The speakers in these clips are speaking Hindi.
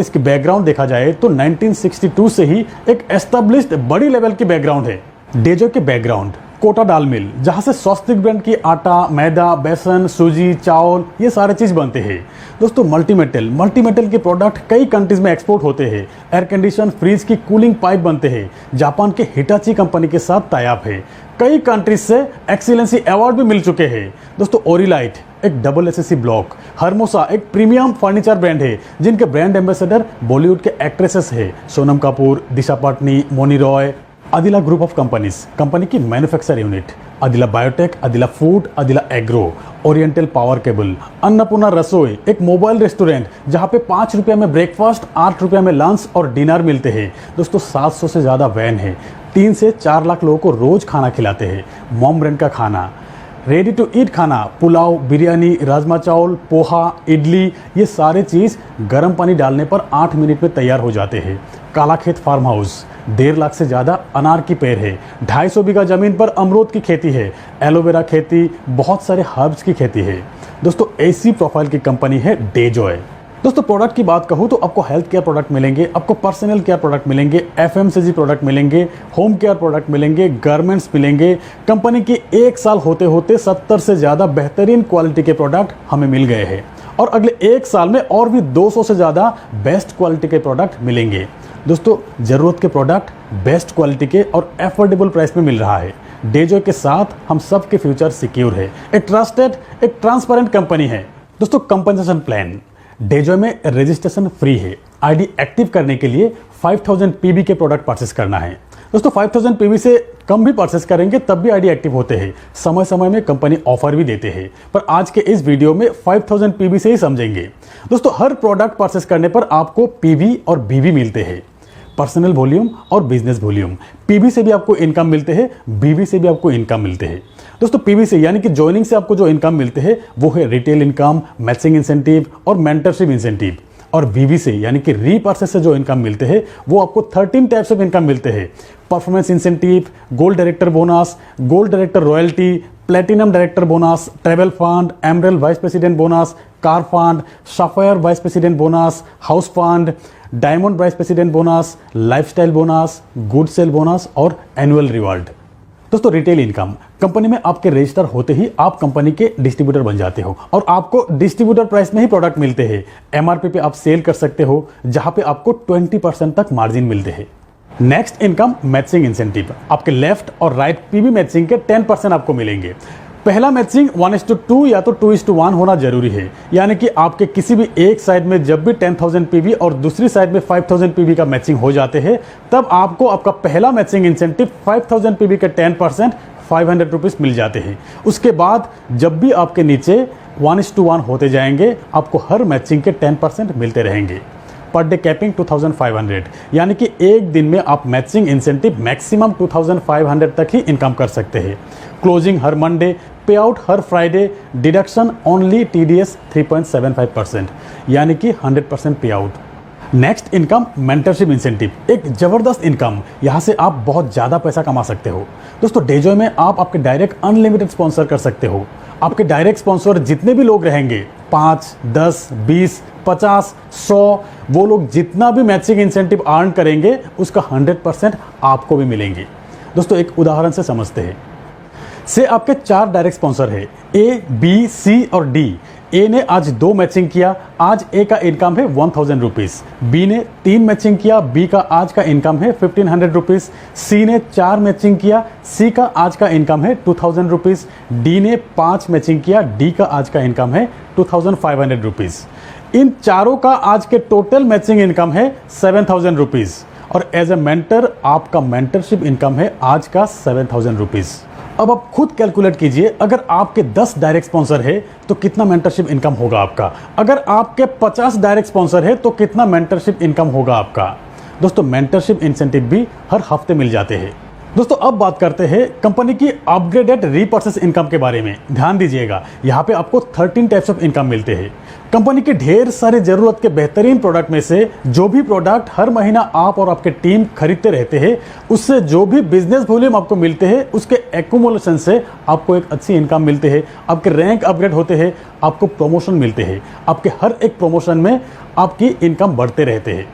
इसकी बैकग्राउंड देखा जाए तो 1962 से ही एक एस्टेब्लिश्ड बड़ी लेवल की बैकग्राउंड है। डेजो के बैकग्राउंड कोटा दाल मिल, जहां से स्वस्तिक ब्रांड की आटा, मैदा, बेसन, सूजी, चावल ये सारे चीज बनते हैं। दोस्तों मल्टीमेटल के प्रोडक्ट कई कंट्रीज में एक्सपोर्ट होते हैं। एयर कंडीशन फ्रिज की कूलिंग पाइप बनते हैं। जापान के हिटाची कंपनी के साथ टाई अप है। कई कंट्रीज से एक्सीलेंसी अवार्ड भी मिल चुके हैं। दोस्तों ओरिलाइट एक डबल एसएससी ब्लॉक, हरमोसा एक प्रीमियम फर्नीचर ब्रांड है जिनके ब्रांड एम्बेसडर बॉलीवुड के एक्ट्रेसेस है Sonam Kapoor, Disha Patani, Mouni Roy. Adila group of company की manufacture unit, Adila biotech, Adila food, Adila agro, oriental power cable, Annapurna Rasoi एक मोबाइल रेस्टोरेंट जहां पे 5 रुपये में ब्रेकफास्ट, 8 रुपये में लंच और डिनर मिलते हैं। दोस्तों 700 से ज़्यादा वैन है, 3 से 4 लाख लोगों को रोज खाना खिलाते हैं। मॉम ब्रांड का खाना, रेडी टू ईट खाना, पुलाव, बिरयानी, राजमा चावल, पोहा, इडली ये सारे चीज़ गर्म पानी डालने पर 8 मिनट में तैयार हो जाते हैं। काला खेत फार्म हाउस 1.5 लाख से ज़्यादा अनार की पेड़ है। 250 बीघा जमीन पर अमरूद की खेती है, एलोवेरा खेती, बहुत सारे हर्ब्स की खेती है। दोस्तों ऐसी प्रोफाइल की कंपनी है डेजॉय। दोस्तों प्रोडक्ट की बात कहूँ तो आपको हेल्थ केयर प्रोडक्ट मिलेंगे, आपको पर्सनल केयर प्रोडक्ट मिलेंगे, एफएमसीजी प्रोडक्ट मिलेंगे, होम केयर प्रोडक्ट मिलेंगे, गारमेंट्स मिलेंगे। कंपनी की 1 साल होते होते 70 से ज़्यादा बेहतरीन क्वालिटी के प्रोडक्ट हमें मिल गए हैं और अगले 1 साल में और भी 200 से ज़्यादा बेस्ट क्वालिटी के प्रोडक्ट मिलेंगे। दोस्तों ज़रूरत के प्रोडक्ट बेस्ट क्वालिटी के और एफोर्डेबल प्राइस में मिल रहा है। डेजॉय के साथ हम सब के फ्यूचर सिक्योर है। एक ट्रस्टेड, एक ट्रांसपेरेंट कंपनी है। दोस्तों कंपनसेशन प्लान, डेजॉय में रजिस्ट्रेशन फ्री है। आईडी एक्टिव करने के लिए 5000 पीबी के प्रोडक्ट परचेस करना है। दोस्तों 5000 पीबी से कम भी परचेस करेंगे तब भी आईडी एक्टिव होते हैं। समय समय में कंपनी ऑफर भी देते हैं, पर आज के इस वीडियो में 5000 पीबी से ही समझेंगे। दोस्तों हर प्रोडक्ट परचेस करने पर आपको पीबी और बीबी मिलते हैं, पर्सनल वॉल्यूम और बिजनेस वॉल्यूम। पीबी से भी आपको इनकम मिलते हैं, बीबी से भी आपको इनकम मिलते हैं। दोस्तों पीबी से यानी कि ज्वाइनिंग से आपको जो इनकम मिलते हैं वो है रिटेल इनकम, मैचिंग इंसेंटिव और मेंटरशिप इंसेंटिव। और बीबी से यानी कि रीपर्चेस से जो इनकम मिलते हैं वो आपको 13 टाइप्स ऑफ इनकम मिलते हैं। Performance incentive, gold director bonus, gold director royalty, platinum director bonus, travel fund, emerald vice president bonus, car fund, sapphire vice president bonus, house fund, diamond vice president bonus, lifestyle bonus, good cell bonus और एनुअल रिवॉर्ड। दोस्तों रिटेल इनकम, कंपनी में आपके रजिस्टर होते ही आप कंपनी के डिस्ट्रीब्यूटर बन जाते हो और आपको डिस्ट्रीब्यूटर प्राइस में ही प्रोडक्ट मिलते हैं। एमआरपी पे आप सेल कर सकते हो जहां पे आपको 20% तक मार्जिन मिलते हैं। नेक्स्ट इनकम मैचिंग इंसेंटिव, आपके लेफ्ट और राइट पीबी मैचिंग के 10% आपको मिलेंगे। पहला मैचिंग 1:2 या तो 2:1 होना जरूरी है, यानी कि आपके किसी भी एक साइड में जब भी 10,000 पीबी और दूसरी साइड में 5,000 पीबी का मैचिंग हो जाते हैं तब आपको आपका पहला मैचिंग इंसेंटिव 5,000 पीबी के 10% 500 रुपीज़ मिल जाते हैं। उसके बाद जब भी आपके नीचे 1:1 होते जाएंगे आपको हर मैचिंग के 10% मिलते रहेंगे। पर डे कैपिंग 2500, यानी कि एक दिन में आप मैचिंग इंसेंटिव मैक्सिमम 2500 तक ही इनकम कर सकते हैं। क्लोजिंग हर मंडे, पे आउट हर फ्राइडे, डिडक्शन ओनली टीडीएस 3.75%, यानी कि 100% पे out. Next income mentorship incentive, एक जबरदस्त इनकम, यहाँ से आप बहुत ज़्यादा पैसा कमा सकते हो। दोस्तों डेजॉय में आप आपके डायरेक्ट अनलिमिटेड स्पॉन्सर कर सकते हो। आपके डायरेक्ट स्पॉन्सर जितने भी लोग रहेंगे 5, 10, 20, 50, 100, वो लोग जितना भी मैचिंग इंसेंटिव अर्न करेंगे उसका 100% आपको भी मिलेंगे। दोस्तों एक उदाहरण से समझते हैं। से आपके 4 डायरेक्ट स्पॉन्सर है, ए, बी, सी और डी। ए ने आज 2 मैचिंग किया, आज ए का इनकम है 1000 रुपीज़। बी ने 3 मैचिंग किया, बी का आज का इनकम है 1500 रुपीज़। सी ने 4 मैचिंग किया, सी का आज का इनकम है 2000 रुपीज़। डी ने 5 मैचिंग किया, डी का आज का इनकम है 2500 रुपीज़। इन चारों का आज के टोटल मैचिंग इनकम है 7000 रुपीज़ और एज ए मेंटर आपका मेंटरशिप इनकम है आज का 7000 रुपीज़। अब आप खुद कैलकुलेट कीजिए, अगर आपके 10 डायरेक्ट स्पॉन्सर है तो कितना मेंटरशिप इनकम होगा आपका। अगर आपके 50 डायरेक्ट स्पॉन्सर है तो कितना मेंटरशिप इनकम होगा आपका। दोस्तों मेंटरशिप इंसेंटिव भी हर हफ्ते मिल जाते हैं। दोस्तों अब बात करते हैं कंपनी की अपग्रेडेड रीपर्चेस इनकम के बारे में। ध्यान दीजिएगा, यहाँ पे आपको 13 टाइप्स ऑफ इनकम मिलते हैं। कंपनी की ढेर सारे जरूरत के बेहतरीन प्रोडक्ट में से जो भी प्रोडक्ट हर महीना आप और आपके टीम खरीदते रहते हैं, उससे जो भी बिजनेस वॉल्यूम आपको मिलते हैं, उसके एक्यूमुलेशन से आपको एक अच्छी इनकम मिलते हैं। आपके रैंक अपग्रेड होते हैं, आपको प्रमोशन मिलते हैं। आपके हर एक प्रमोशन में आपकी इनकम बढ़ते रहते हैं।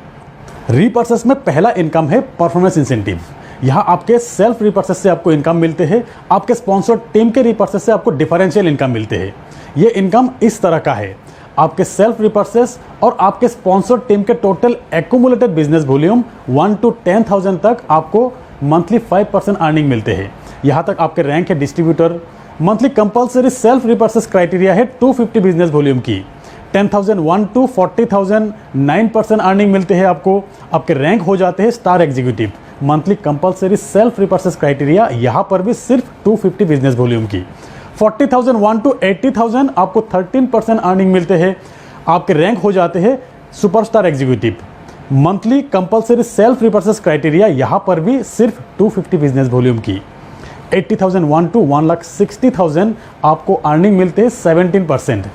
रीपर्चेस में पहला इनकम है परफॉर्मेंस इंसेंटिव। यहाँ आपके सेल्फ रिपर्चेस से आपको इनकम मिलते हैं। आपके स्पॉन्सर्ड टीम के रिपर्चेस से आपको डिफरेंशियल इनकम मिलते हैं। ये इनकम इस तरह का है, आपके सेल्फ रिपर्चेस और आपके स्पॉन्सर्ड टीम के total accumulated business volume 1 to 10,000 तक आपको मंथली 5% अर्निंग मिलते हैं। यहाँ तक आपके रैंक है distributor. Monthly compulsory self repurchase criteria है 250 बिजनेस वॉल्यूम की। 10,001 to 40,000 9% अर्निंग मिलते हैं आपको। आपके रैंक हो जाते हैं star executive. Monthly compulsory self repurchase criteria यहाँ पर भी सिर्फ 250 बिजनेस वॉल्यूम की। 40,001 to 80,000 आपको 13% अर्निंग मिलते हैं। आपके रैंक हो जाते हैं superstar executive. Monthly compulsory self repurchase criteria यहाँ पर भी सिर्फ 250 बिजनेस वॉल्यूम की। 80,001 to 1,60,000 आपको अर्निंग मिलते हैं 17%।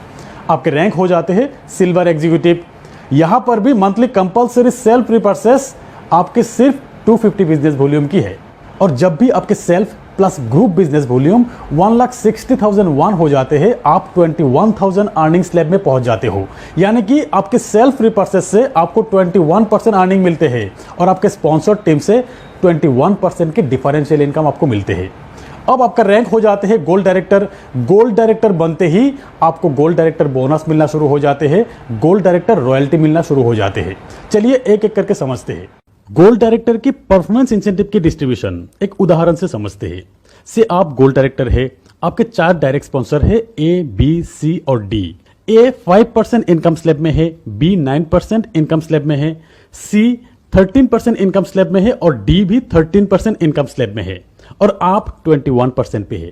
आपके रैंक हो जाते हैं सिल्वर एग्जीक्यूटिव। यहाँ पर भी मंथली कंपल्सरी सेल्फ रिपर्चेस आपके सिर्फ 250 बिजनेस वॉल्यूम की है। और जब भी आपके self plus group business volume 1,60,001 हो जाते हैं, आप 21,000 अर्निंग स्लैब में पहुंच जाते हो। यानी कि आपके सेल्फ रिपर्चेस से आपको 21% अर्निंग मिलते हैं और आपके स्पॉन्सर्ड टीम से 21% के डिफरेंशियल इनकम आपको मिलते हैं। अब आपका रैंक हो जाते हैं गोल्ड डायरेक्टर। गोल्ड डायरेक्टर बनते ही आपको गोल्ड डायरेक्टर बोनस मिलना शुरू हो जाते हैं, गोल्ड डायरेक्टर रॉयल्टी मिलना शुरू हो जाते हैं। चलिए एक एक करके समझते हैं। गोल्ड डायरेक्टर की परफॉर्मेंस इंसेंटिव की डिस्ट्रीब्यूशन एक उदाहरण से समझते हैं। से आप गोल्ड डायरेक्टर है, आपके 4 डायरेक्ट स्पॉन्सर है ए, बी, सी और डी। ए 5% इनकम स्लैब में है, बी 9% इनकम स्लैब में है, सी 13% इनकम स्लैब में है और डी भी 13% इनकम स्लैब में है और आप 21% पे है।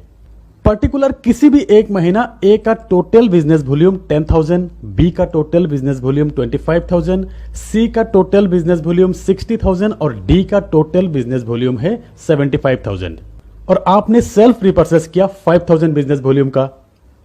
पर्टिकुलर किसी भी एक महीना ए का टोटल बिजनेस वॉल्यूम 10,000, बी का टोटल बिजनेस वॉल्यूम 25,000, सी का टोटल बिजनेस वॉल्यूम 60,000 और डी का टोटल बिजनेस वॉल्यूम है 75,000 और आपने सेल्फ रिपर्चेस किया 5,000 बिजनेस वॉल्यूम का।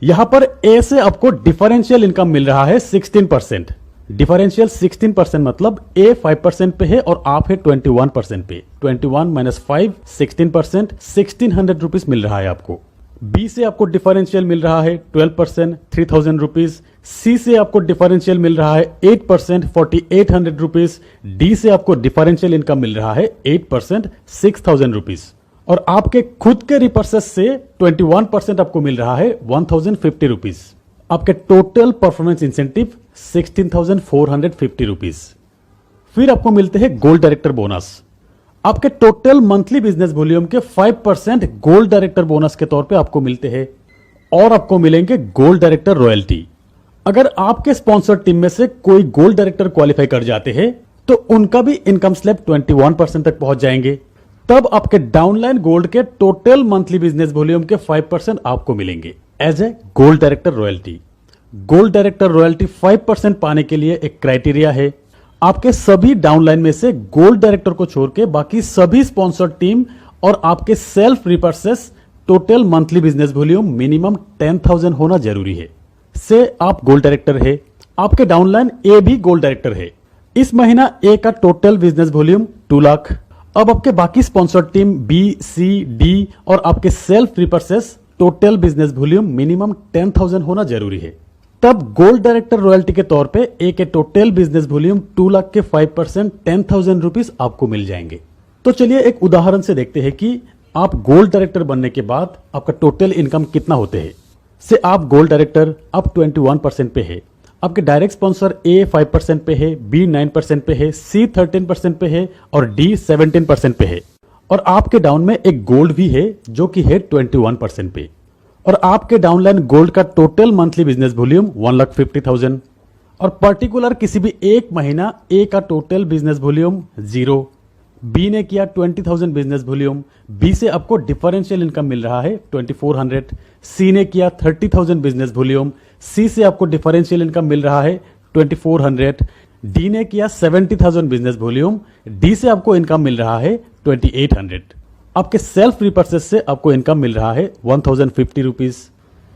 यहां पर ए से आपको डिफरेंशियल इनकम मिल रहा है 16%। डिफरेंशियल 16% मतलब ए 5% पे है और आप है 21% पे। 21 - 5 16%, 1,600 रुपीज मिल रहा है आपको। बी से आपको डिफरेंशियल मिल रहा है 12%, 3,000 रुपीज। सी से आपको डिफरेंशियल मिल रहा है 8%, 4,800 रुपीज। डी से आपको डिफरेंशियल इनकम मिल रहा है 8%, 6,000 रुपीज और आपके खुद के रिपर्चेस से 21% आपको मिल रहा है 1,050 रुपीज। आपके टोटल परफॉर्मेंस इंसेंटिव 16,450 रुपीज। फिर आपको मिलते हैं गोल्ड डायरेक्टर बोनस। आपके टोटल मंथली बिजनेस वॉल्यूम के 5% गोल्ड डायरेक्टर बोनस के तौर पे आपको मिलते हैं और आपको मिलेंगे गोल्ड डायरेक्टर रॉयल्टी। अगर आपके स्पॉन्सर टीम में से कोई गोल्ड डायरेक्टर क्वालिफाई कर जाते हैं तो उनका भी इनकम स्लैब 21% तक पहुंच जाएंगे। तब आपके डाउनलाइन गोल्ड के टोटल मंथली बिजनेस वॉल्यूम के 5% आपको मिलेंगे as a gold director royalty. Gold director royalty 5% पाने के लिए एक क्राइटेरिया है, आपके सभी डाउनलाइन में से गोल्ड डायरेक्टर को छोड़ के बाकी सभी स्पॉन्सर्ड टीम और आपके self repurchase total monthly business volume minimum 10,000 होना जरूरी है। से आप गोल्ड डायरेक्टर है, आपके डाउनलाइन ए भी गोल्ड डायरेक्टर है। इस महीना ए का टोटल बिजनेस वॉल्यूम 2 लाख। अब आपके बाकी स्पॉन्सर्ड टीम बी, सी, डी और आपके self repurchase total business volume minimum 10,000 होना जरूरी है। तब गोल्ड डायरेक्टर रॉयल्टी के तौर पे ए के टोटल बिजनेस वॉल्यूम 2 लाख के 5% 10,000 रुपीज आपको मिल जाएंगे। तो चलिए एक उदाहरण से देखते हैं कि आप गोल्ड डायरेक्टर बनने के बाद आपका टोटल इनकम कितना होते हैं। से आप गोल्ड डायरेक्टर अब 21% पे है, आपके डायरेक्ट स्पॉन्सर ए 5% पे है, बी 9% पे है, सी 13% पे है और डी 17% पे है और आपके डाउन में एक गोल्ड भी है जो कि है 21% पे और आपके डाउनलाइन गोल्ड का टोटल मंथली बिजनेस वॉल्यूम 1,50,000 और पर्टिकुलर किसी भी एक महीना ए का टोटल बिजनेस वॉल्यूम 0, बी ने किया 20,000 बिजनेस वॉल्यूम, बी से आपको डिफरेंशियल इनकम मिल रहा है 2,400, सी ने किया 30,000 बिजनेस वॉल्यूम, सी से आपको डिफरेंशियल इनकम मिल रहा है 2,400, डी ने किया 70,000 बिजनेस वॉल्यूम, डी से आपको इनकम मिल रहा है 2,800। आपके सेल्फ रिपर्चेस से आपको इनकम मिल रहा है 1050 रुपीज।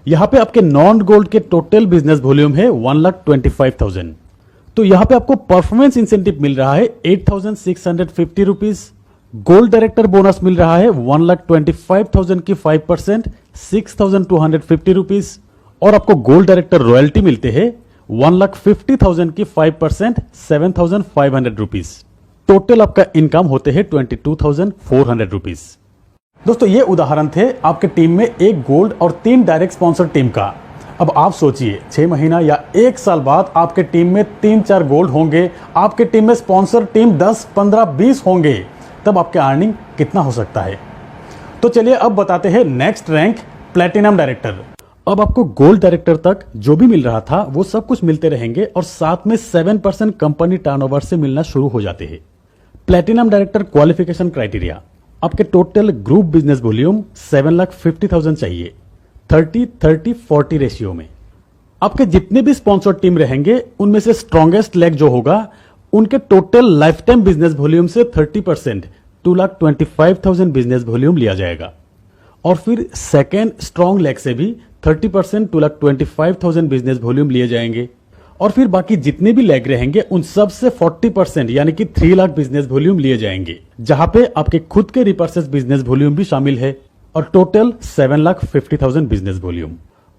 यहाँ पे आपके नॉन गोल्ड के टोटल बिजनेस वॉल्यूम है 1,25,000। तो यहाँ पे आपको परफॉर्मेंस इंसेंटिव मिल रहा है 8,650 रुपीज। गोल्ड डायरेक्टर बोनस मिल रहा है 1,25,000 की 5% 6,250 रुपीज। और आपको गोल्ड डायरेक्टर रॉयल्टी मिलते हैं 1,50,000 की 5% 7,500 रुपीज। टोटल आपका इनकम होते हैं 22,400 रुपीज। दोस्तों ये उदाहरण थे आपके टीम में एक गोल्ड और 3 डायरेक्ट स्पॉन्सर टीम का। अब आप सोचिए 6 महीना या 1 साल बाद आपके टीम में 3-4 गोल्ड होंगे, आपके टीम में स्पॉन्सर टीम 10, 15, 20 होंगे, तब आपके अर्निंग कितना हो सकता है। तो चलिए अब बताते हैं नेक्स्ट रैंक प्लेटिनम डायरेक्टर। अब आपको गोल्ड डायरेक्टर तक जो भी मिल रहा था वो सब कुछ मिलते रहेंगे और साथ में 7% कंपनी टर्नओवर से मिलना शुरू हो जाते हैं। प्लेटिनम डायरेक्टर क्वालिफिकेशन क्राइटेरिया, आपके टोटल ग्रुप बिजनेस वॉल्यूम 7,50,000 चाहिए 30-30-40 रेशियो में। आपके जितने भी स्पॉन्सर टीम रहेंगे उनमें से स्ट्रॉन्गेस्ट लेग जो होगा उनके total life time business volume से 30% 2,25,000 बिजनेस वॉल्यूम लिया जाएगा। और फिर सेकेंड स्ट्रॉन्ग लेग से भी 30% 2,25,000 बिजनेस वॉल्यूम लिए जाएंगे। और फिर बाकी जितने भी लेग रहेंगे उन सब से 40% यानी कि 3 लाख बिजनेस वॉल्यूम लिए जाएंगे, जहां पे आपके खुद के रिपर्चेस बिजनेस वॉल्यूम भी शामिल है और टोटल 7,50,000 बिजनेस वॉल्यूम।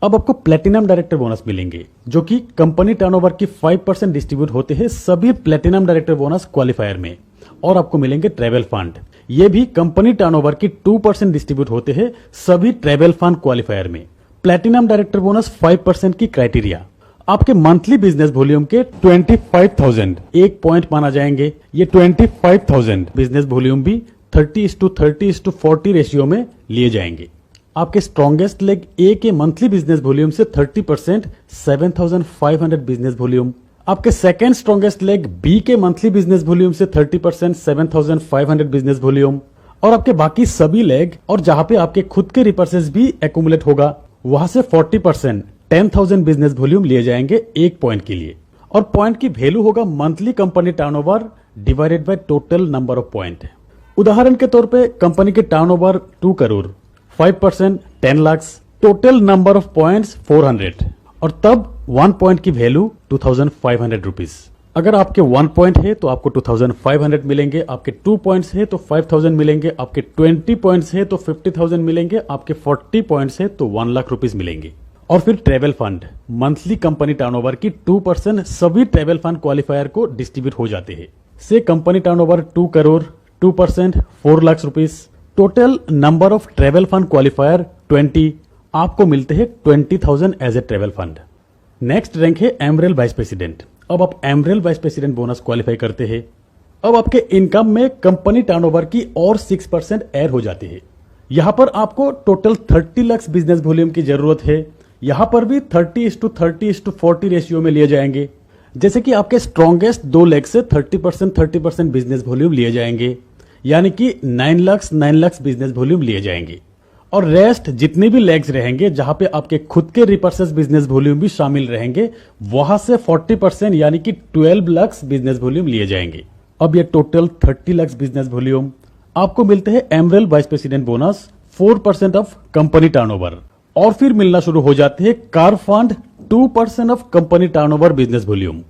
अब आपको प्लेटिनम डायरेक्टर बोनस मिलेंगे जो कि कंपनी टर्नओवर की 5% डिस्ट्रीब्यूट होते हैं सभी प्लेटिनम डायरेक्टर बोनस क्वालिफायर में। और आपको मिलेंगे ट्रेवल फंड, ये भी कंपनी टर्नओवर की 2% डिस्ट्रीब्यूट होते हैं सभी ट्रेवल फंड क्वालिफायर में। प्लेटिनम डायरेक्टर बोनस 5% की क्राइटेरिया, आपके मंथली बिजनेस वॉल्यूम के 25,000 एक पॉइंट माना जाएंगे। ये 25,000 बिजनेस वॉल्यूम भी 30:30:40 रेशियो में लिए जाएंगे। आपके स्ट्रॉन्गेस्ट लेग ए के मंथली बिजनेस वॉल्यूम से 30% 7,500 बिजनेस वॉल्यूम। आपके सेकेंड स्ट्रॉन्गेस्ट लेग बी के मंथली बिजनेस वॉल्यूम से 30% 7,500 बिजनेस वॉल्यूम। और आपके बाकी सभी लेग और जहां पे आपके खुद के रिपर्चेस भी एक्यूमुलेट होगा वहां से 40% 10,000 बिजनेस वॉल्यूम लिए जाएंगे एक पॉइंट के लिए। और पॉइंट की वैल्यू होगा monthly company turnover divided by total number of point. उदाहरण के तौर पे कंपनी के turnover 2 crore, 5% 10 lakh, total number of points 400 और तब 1 पॉइंट की वैल्यू 2,500 रुपीज। अगर आपके 1 पॉइंट है तो आपको 2,500 मिलेंगे, आपके 2 पॉइंट्स है तो 5,000 मिलेंगे, आपके 20 पॉइंट्स है तो 50,000 मिलेंगे, आपके 40 पॉइंट्स है तो 1 लाख रुपीज मिलेंगे। और फिर travel fund, monthly company turnover की 2% सभी ट्रेवल फंड क्वालिफायर को डिस्ट्रीब्यूट हो जाते हैं। Say company turnover 2 crore, 2% 4 lakh rupees, total number of travel fund qualifier 20, आपको मिलते हैं 20,000 as a travel fund. Next rank है एमरेल वाइस प्रेसिडेंट। अब आप emerald vice president bonus qualify करते हैं। अब आपके इनकम में कंपनी टर्नओवर की और 6% ऐड हो जाती है। यहां पर आपको टोटल 30 लाख बिजनेस वॉल्यूम की जरूरत है। यहां पर भी 30:30:40 रेशियो में लिए जाएंगे। जैसे कि आपके स्ट्रॉन्गेस्ट 2 लेग से 30% बिजनेस वॉल्यूम लिए जाएंगे, यानी कि 9 लाख बिजनेस वॉल्यूम लिए जाएंगे। और रेस्ट जितने भी लेग्स रहेंगे जहां पे आपके खुद के रिपर्चेस बिजनेस वॉल्यूम भी शामिल रहेंगे वहां से 40% यानी कि 12 लाख बिजनेस वॉल्यूम लिए जाएंगे। अब ये टोटल 30 लाख बिजनेस वॉल्यूम आपको मिलते हैं emerald vice president bonus 4% of company turnover. और फिर मिलना शुरू हो जाते हैं car fund 2% of company turnover business volume.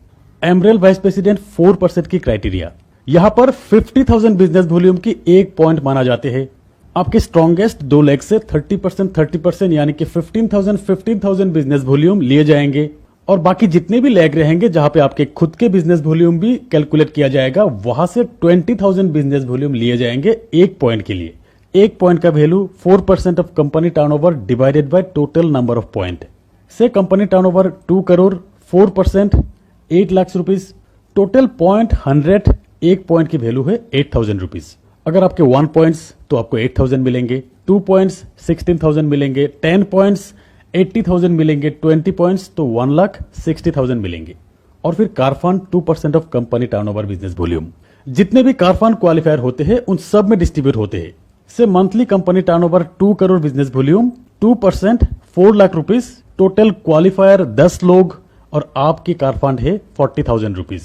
Emerald vice president 4% की क्राइटेरिया, यहां पर 50,000 बिजनेस वॉल्यूम की 1 पॉइंट माना जाते हैं। आपके स्ट्रॉन्गेस्ट 2 लेग से 30% यानी कि 15,000 बिजनेस वॉल्यूम लिए जाएंगे। और बाकी जितने भी लेग रहेंगे जहां पे आपके खुद के बिजनेस वॉल्यूम भी कैलकुलेट किया जाएगा वहां से 20,000 बिजनेस वॉल्यूम लिए जाएंगे 1 पॉइंट के लिए। 1 पॉइंट का value 4% of company turnover divided by total number of point. से company turnover 2 crore, 4% 8 lakh rupees, total point 100, 1 point की वैल्यू है 8,000 रुपीज। अगर आपके 1 पॉइंट्स तो आपको 8,000 मिलेंगे, 2 पॉइंट्स 16,000 मिलेंगे, 10 पॉइंट्स 80,000 मिलेंगे, 20 पॉइंट्स तो 1,60,000 मिलेंगे। और फिर car fund 2% of company turnover business volume. जितने भी कार फंड क्वालिफायर होते हैं उन सब में डिस्ट्रीब्यूट होते हैं। Say monthly company turnover 2 crore business volume, 2% 4 lakh rupees, total qualifier 10 लोग और आपकी कार फंड है 40,000 रुपीज।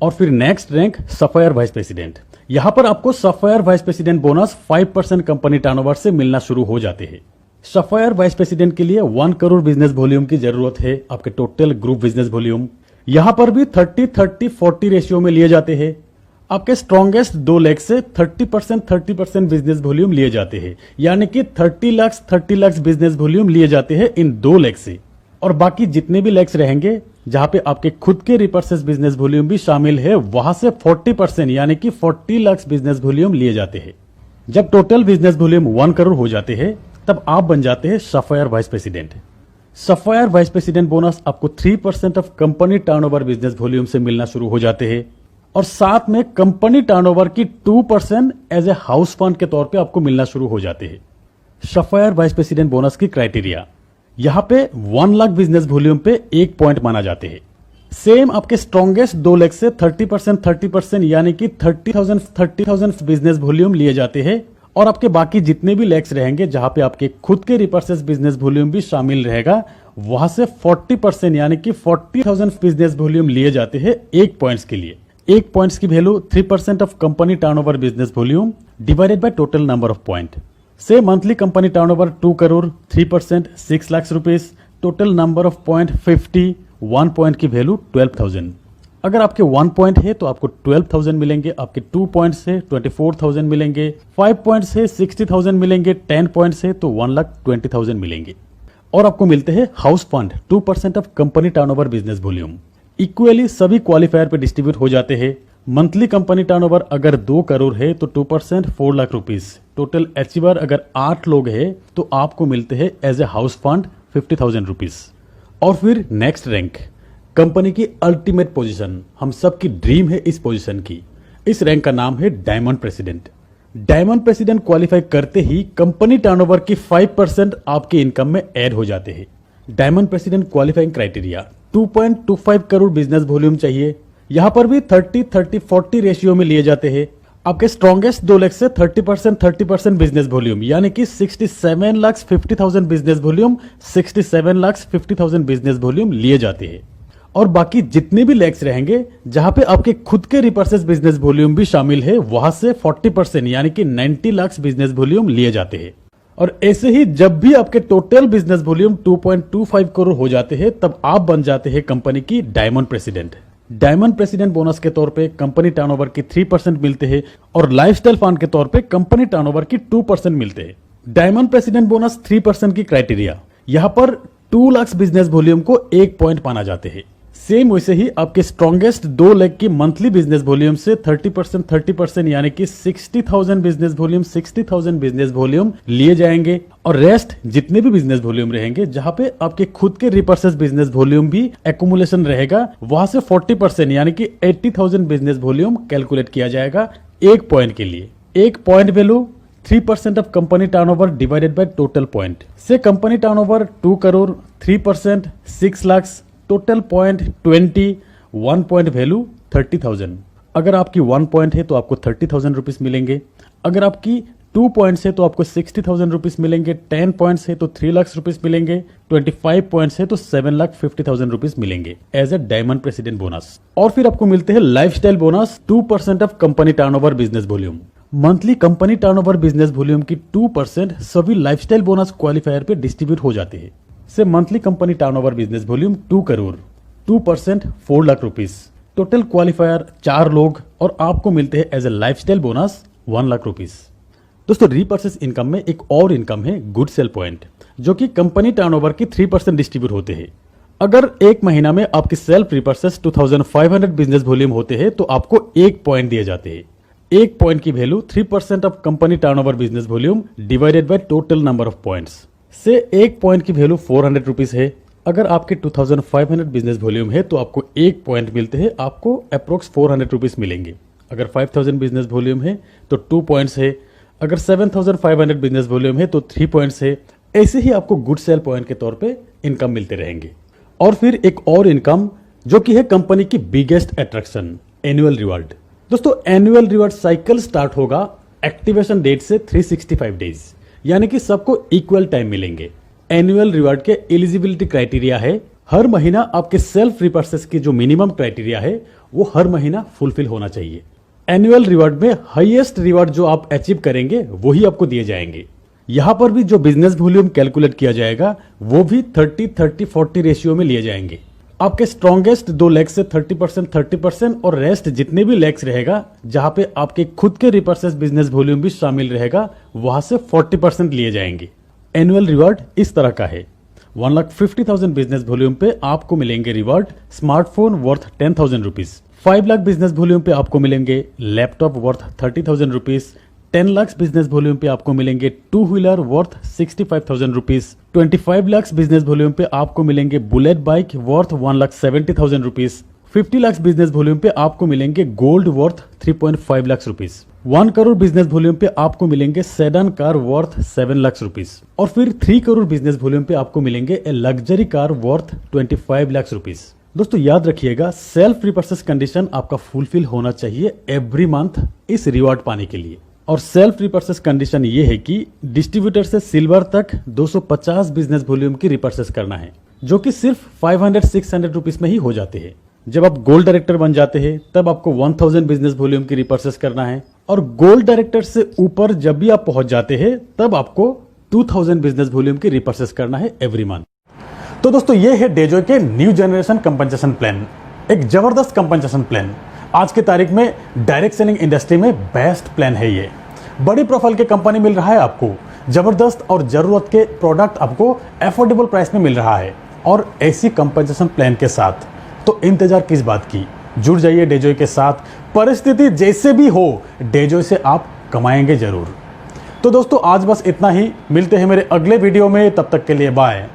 और फिर next rank sapphire vice president. यहाँ पर आपको sapphire vice president bonus 5% company turnover से मिलना शुरू हो जाते हैं। सफायर वाइस प्रेसिडेंट के लिए 1 करोड़ बिजनेस वॉल्यूम की जरूरत है आपके टोटल ग्रुप बिजनेस वॉल्यूम। यहाँ पर भी 30-30-40 रेशियो में लिए जाते हैं। आपके स्ट्रॉन्गेस्ट 2 लेग से 30% बिजनेस वॉल्यूम लिए जाते हैं, यानी कि 30 लाख बिजनेस वॉल्यूम लिए जाते हैं इन 2 लेग से। और बाकी जितने भी लेग्स रहेंगे जहां पे आपके खुद के रिपर्सेस बिजनेस वॉल्यूम भी शामिल है, वहां से 40% यानी कि 40 लाख बिजनेस वॉल्यूम लिए जाते हैं। जब टोटल बिजनेस वॉल्यूम 1 करोड़ हो जाते हैं तब आप बन जाते हैं sapphire vice president. Sapphire vice president bonus आपको 3% of company turnover business volume से मिलना शुरू हो जाते हैं और साथ में कंपनी टर्नओवर की 2% एज ए हाउस फंड के तौर पे आपको मिलना शुरू हो जाते हैं। सफायर वाइस प्रेसिडेंट बोनस की क्राइटेरिया यहां पे 1 लाख बिजनेस वॉल्यूम पे 1 पॉइंट माना जाते हैं। सेम आपके स्ट्रॉन्गेस्ट 2 लेग से 30% यानी कि 30,000 बिजनेस वॉल्यूम लिए जाते हैं और आपके बाकी जितने भी लेग्स रहेंगे जहां पे आपके खुद के रिपर्सेस बिजनेस वॉल्यूम भी शामिल रहेगा, वहां से 40% यानी कि 40,000 बिजनेस वॉल्यूम लिए जाते हैं 1 पॉइंट्स के लिए। 1 पॉइंट्स की value 3% of company turnover business volume divided by total number of point. से monthly company turnover 2 crore 3% 6 lakh rupees, total number of point 50, 1 point की वैल्यू 12,000। अगर आपके 1 पॉइंट है तो आपको 12,000 मिलेंगे, आपके 2 पॉइंट्स है 24,000 मिलेंगे, 5 पॉइंट्स है 60,000 मिलेंगे, 10 पॉइंट्स है तो 1,20,000 मिलेंगे। और आपको मिलते हैं house fund 2% of company turnover business volume. Equally सभी क्वालिफायर पे डिस्ट्रीब्यूट हो जाते हैं। मंथली कंपनी टर्नओवर अगर 2 करोड़ है तो 2% 4 लाख रुपीस। टोटल अचीवर अगर 8 लोग है तो आपको मिलते हैं as a house fund 50,000 rupees. और फिर नेक्स्ट रैंक कंपनी की अल्टीमेट पोजीशन, हम सबकी ड्रीम है इस पोजीशन की। इस रैंक का नाम है diamond president. Diamond president qualify करते ही कंपनी टर्नओवर की 5% आपके इनकम में ऐड हो जाते हैं। Diamond president qualifying criteria 2.25 crore business volume चाहिए। यहां पर भी 30-30-40 रेशियो में लिए जाते हैं। आपके स्ट्रॉन्गेस्ट 2 लेग से 30% बिजनेस वॉल्यूम यानी कि 67,50,000 बिजनेस वॉल्यूम, 67,50,000 बिजनेस वॉल्यूम लिए जाते हैं। और बाकी जितने भी लेग्स रहेंगे जहां पे आपके खुद के रिपर्सेस बिजनेस वॉल्यूम भी शामिल है, वहां से 40% यानी कि 90 लाख बिजनेस वॉल्यूम लिए जाते हैं। और ऐसे ही जब भी आपके टोटल बिजनेस वॉल्यूम 2.25 करोड़ हो जाते हैं तब आप बन जाते हैं कंपनी की diamond president. Diamond president bonus के तौर पे कंपनी टर्नओवर की 3% मिलते हैं और लाइफस्टाइल फंड के तौर पे कंपनी टर्नओवर की 2% मिलते हैं। डायमंड प्रेसिडेंट बोनस 3% की क्राइटेरिया, यहां पर 2 लाख बिजनेस वॉल्यूम को 1 पॉइंट माना जाते हैं। सेम वैसे ही आपके स्ट्रॉन्गेस्ट 2 लेग की मंथली बिजनेस वॉल्यूम से 30% यानी कि 60,000 बिजनेस वॉल्यूम, 60,000 बिजनेस वॉल्यूम लिए जाएंगे और रेस्ट जितने भी बिजनेस वॉल्यूम रहेंगे जहां पे आपके खुद के रिपर्सेस बिजनेस वॉल्यूम भी एक्यूमुलेशन रहेगा, वहां से 40% यानी कि 80,000 बिजनेस वॉल्यूम कैलकुलेट किया जाएगा 1 पॉइंट के लिए। 1 point value 3% of company turnover divided by total point. से company turnover 2 crore 3% 6 lakh, total point 20, 1 point value 30,000। अगर आपकी 1 पॉइंट है तो आपको 30,000 रुपीस मिलेंगे। अगर आपकी 2 पॉइंट्स है तो आपको 60,000 रुपीस मिलेंगे। 10 पॉइंट्स है तो 3 लाख रुपीस मिलेंगे। 25 पॉइंट्स है तो 7,50,000 रुपीस मिलेंगे as a diamond president bonus. और फिर आपको मिलते हैं lifestyle bonus 2% of company turnover business volume. Monthly company turnover business volume की 2% सभी लाइफस्टाइल बोनस क्वालिफायर पे डिस्ट्रीब्यूट हो जाते हैं। Say monthly company turnover business volume 2 crore, 2% 4 lakh rupees. Total qualifier 4 लोग और आपको मिलते हैं as a lifestyle bonus 1 lakh rupees. दोस्तों रीपर्चेस इनकम में एक और इनकम है गुड सेल पॉइंट, जो कि कंपनी टर्नओवर की 3% डिस्ट्रीब्यूट होते हैं। अगर एक महीना में आपकी सेल्फ रीपर्चेस 2500 बिजनेस वॉल्यूम होते हैं तो आपको 1 पॉइंट दिए जाते हैं। 1 पॉइंट की value 3% of company turnover business volume divided by total number of points. से 1 पॉइंट की वैल्यू 400 रुपीस है। अगर आपके 2500 बिजनेस वॉल्यूम है तो आपको 1 पॉइंट मिलते हैं, आपको अप्रोक्स 400 रुपीस मिलेंगे। अगर 5000 बिजनेस वॉल्यूम है तो 2 पॉइंट्स है। अगर 7500 बिजनेस वॉल्यूम है तो 3 पॉइंट्स है। ऐसे ही आपको गुड सेल पॉइंट के तौर पे इनकम मिलते रहेंगे। और फिर एक और इनकम जो कि है कंपनी की बिगेस्ट अट्रैक्शन, एनुअल रिवार्ड। दोस्तों एनुअल रिवार्ड साइकिल स्टार्ट होगा एक्टिवेशन डेट से 365 डेज, यानी कि सबको इक्वल टाइम मिलेंगे। एनुअल रिवार्ड के एलिजिबिलिटी क्राइटेरिया है हर महीना आपके सेल्फ रिपर्चेस की जो मिनिमम क्राइटेरिया है वो हर महीना फुलफिल होना चाहिए। एनुअल रिवॉर्ड में हाईएस्ट रिवॉर्ड जो आप अचीव करेंगे वही आपको दिए जाएंगे। यहां पर भी जो बिजनेस वॉल्यूम कैलकुलेट किया जाएगा वो भी 30-30-40 रेशियो में लिए जाएंगे। आपके स्ट्रॉन्गेस्ट 2 लेग्स से 30% और रेस्ट जितने भी लेग्स रहेगा जहां पे आपके खुद के रिपर्सेस बिजनेस वॉल्यूम भी शामिल रहेगा वहां से 40% लिए जाएंगे। एनुअल रिवॉर्ड इस तरह का है। 1,50,000 बिजनेस वॉल्यूम पे आपको मिलेंगे reward smartphone worth 10,000 rupees. 5 lakh business volume पे आपको मिलेंगे laptop worth 30,000 rupees. 10 lakh business volume पे आपको मिलेंगे 2 wheeler worth 65,000 rupees. 25 lakh business volume पे आपको मिलेंगे bullet bike worth 1,70,000 rupees. 50 lakh business volume पे आपको मिलेंगे gold worth 3.5 lakh rupees. 1 crore business volume पे आपको मिलेंगे sedan car worth 7 lakh rupees. और फिर 3 करोड़ बिजनेस वॉल्यूम पे आपको मिलेंगे a luxury car worth 25 lakh rupees. दोस्तों याद रखिएगा, सेल्फ रिपर्चेस कंडीशन आपका फुलफिल होना चाहिए एवरी मंथ इस रिवॉर्ड पाने के लिए। और सेल्फ रिपर्चेस कंडीशन ये है कि डिस्ट्रीब्यूटर से सिल्वर तक 250 बिजनेस वॉल्यूम की रिपर्चेस करना है, जो कि सिर्फ 500-600 रुपीज में ही हो जाते हैं। जब आप गोल्ड डायरेक्टर बन जाते हैं तब आपको 1000 बिजनेस वॉल्यूम की रिपर्चेस करना है, और गोल्ड डायरेक्टर से ऊपर जब भी आप पहुंच जाते हैं तब आपको 2000 बिजनेस वॉल्यूम की रिपर्चेस करना है एवरी मंथ। तो दोस्तों ये है डेजॉय के न्यू जनरेशन कंपनसेशन प्लान, एक जबरदस्त कंपनसेशन प्लान। आज की तारीख में डायरेक्ट सेलिंग इंडस्ट्री में बेस्ट प्लान है ये। बड़ी प्रोफाइल के कंपनी मिल रहा है आपको, जबरदस्त और जरूरत के प्रोडक्ट आपको अफोर्डेबल प्राइस में मिल रहा है, और ऐसी कंपनसेशन प्लान के साथ तो इंतजार किस बात की, जुड़ जाइए डेजॉय के साथ। परिस्थिति जैसे भी हो डेजॉय से आप कमाएंगे जरूर। तो दोस्तों आज बस इतना ही, मिलते हैं मेरे अगले वीडियो में, तब तक के लिए बाय।